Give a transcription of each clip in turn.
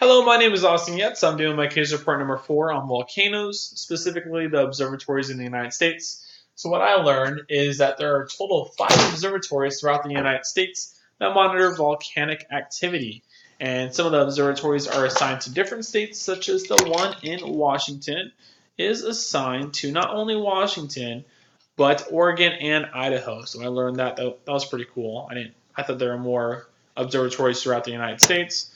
Hello, my name is Austin Yates. I'm doing my case report number 4 on volcanoes, specifically the observatories in the United States. So what I learned is that there are a total of 5 observatories throughout the United States that monitor volcanic activity. And some of the observatories are assigned to different states, such as the one in Washington is assigned to not only Washington, but Oregon and Idaho. So I learned that was pretty cool. I thought there were more observatories throughout the United States.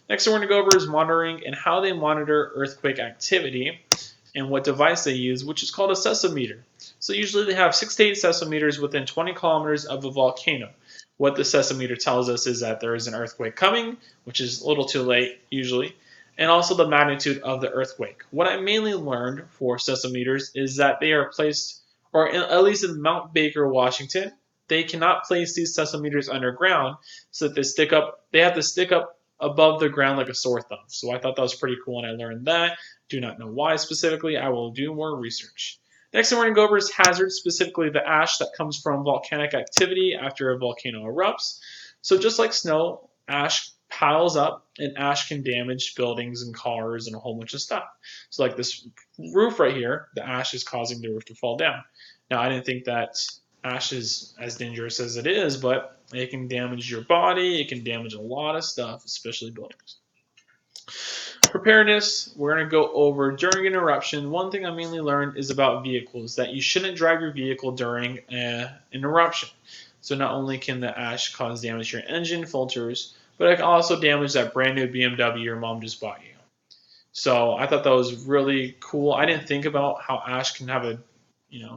Next, we're going to go over is monitoring and how they monitor earthquake activity and what device they use, which is called a seismometer. So usually they have 6 to 8 seismometers within 20 kilometers of a volcano. What the seismometer tells us is that there is an earthquake coming, which is a little too late usually, and also the magnitude of the earthquake. What I mainly learned for seismometers is that they are placed, or at least in Mount Baker, Washington, they cannot place these seismometers underground, so that they have to stick up above the ground like a sore thumb. So I thought that was pretty cool, and I learned that. Do not know why specifically. I will do more research. Next thing we're going to go over is hazards, specifically the ash that comes from volcanic activity after a volcano erupts. So just like snow, ash piles up, and ash can damage buildings and cars and a whole bunch of stuff. So like this roof right here, the ash is causing the roof to fall down. Now I didn't think that ash is as dangerous as it is, but it can damage your body. It can damage a lot of stuff, especially buildings. Preparedness, we're going to go over during an eruption. One thing I mainly learned is about vehicles, that you shouldn't drive your vehicle during an eruption. So not only can the ash cause damage to your engine filters, but it can also damage that brand new BMW your mom just bought you. So I thought that was really cool. I didn't think about how ash can have a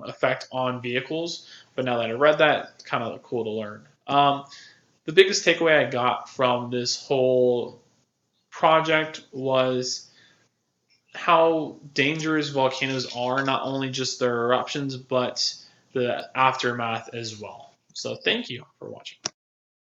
effect on vehicles, but now that I read that, it's kind of cool to learn. The biggest takeaway I got from this whole project was how dangerous volcanoes are, not only just their eruptions, but the aftermath as well. So thank you for watching.